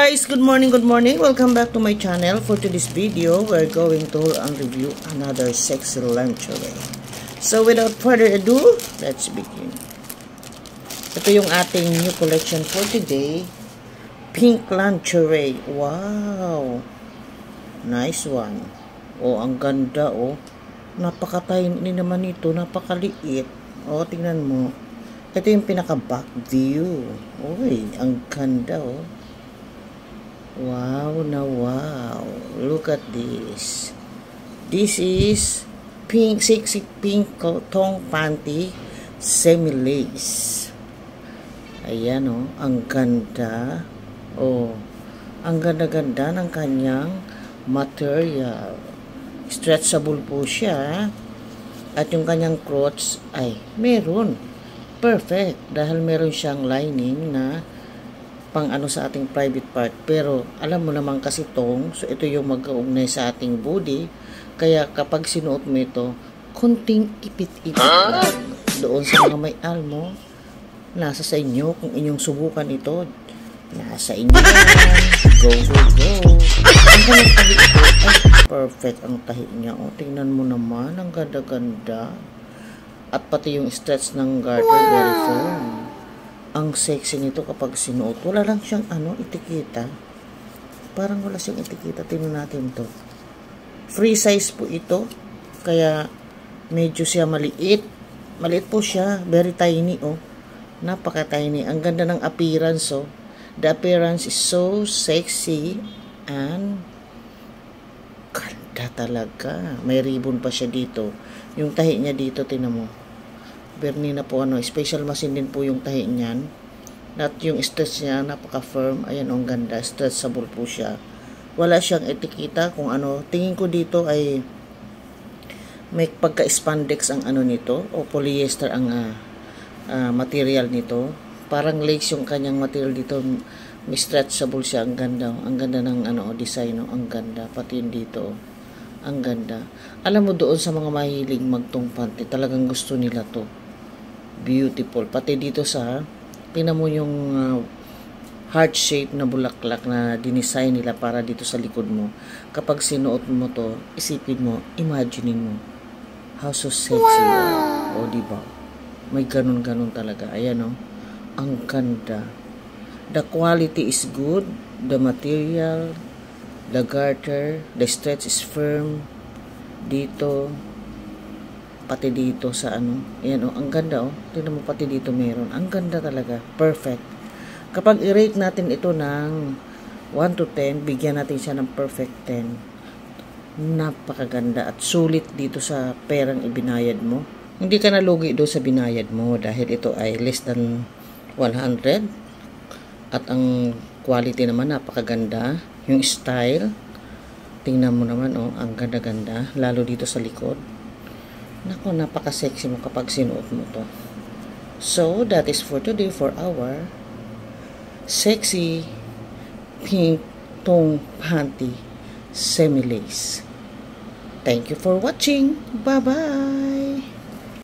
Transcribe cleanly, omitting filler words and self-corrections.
guys, good morning, welcome back to my channel. For today's video, we're going to review another sexy lingerie. So without further ado, let's begin. Ito yung ating new collection for today, pink lingerie. Wow, nice one. Oh, ang ganda. Oh, napaka-tiny naman ito, napakaliit. Oh, tingnan mo. Ito yung pinaka back view. Uy, ang ganda. Oh, wow na wow. Look at this. This is pink, sexy pink thong panty, semi-lace. Ayan oh, ang ganda. Oh, ang ganda-ganda ng kanyang material. Stretchable po siya. At yung kanyang crotch ay meron. Perfect. Dahil meron siyang lining na pang ano sa ating private part, pero alam mo naman kasi tong, so ito yung mag-uugnay sa ating body, kaya kapag sinuot mo ito, kunting ipit-ipit lang. Doon sa mga may almo, nasa sa inyo kung inyong subukan ito, nasa inyo yan. Go, go, go. Ang kanyang tahi ito, ay perfect ang tahi niya. O, tingnan mo naman, ang ganda-ganda. At pati yung stretch ng garter, very firm. Ang sexy nito kapag sinuot. Wala lang siyang etiketa. Parang wala siyang etiketa. Tingnan natin to. Free size po ito. Kaya medyo siya maliit. Maliit po siya. Very tiny oh. Napaka-tiny. Ang ganda ng appearance oh. The appearance is so sexy and ganda talaga. May ribbon pa siya dito. Yung tahi niya dito, tingnan mo. Berni na po special machine din po yung tahi niyan. At yung stretch niya, napaka-firm. Ayan, ang ganda. Stretchable po siya. Wala siyang etiketa kung ano. Tingin ko dito ay may pagka-spandex ang nito o polyester ang material nito. Parang lace yung kanyang material dito. May stretchable siya. Ang ganda. Ang ganda ng design. Ang ganda. Pati yun dito. Ang ganda. Alam mo doon sa mga mahilig magtong panty, talagang gusto nila to. Beautiful. Pati dito sa, tingnan mo yung heart shape na bulaklak na dinesign nila para dito sa likod mo. Kapag sinuot mo to, isipin mo, imaginein mo, how so sexy. Wow. O, diba? May ganun-ganun talaga. Ayan o. Ang ganda. The quality is good. The material, the garter, the stretch is firm. Dito, pati dito sa ayan ang ganda tingnan mo, pati dito meron. Ang ganda talaga. Perfect. Kapag i-rate natin ito ng 1 to 10, bigyan natin siya ng perfect 10. Napakaganda at sulit dito sa perang ibinayad mo. Hindi ka nalugi doon sa binayad mo dahil ito ay less than 100. At ang quality naman napakaganda. Yung style, tingnan mo naman ang ganda-ganda, lalo dito sa likod. Nako, napaka-sexy mo kapag sinuot mo to. So, that is for today for our sexy pink thong panty semi-lace. Thank you for watching. Bye-bye!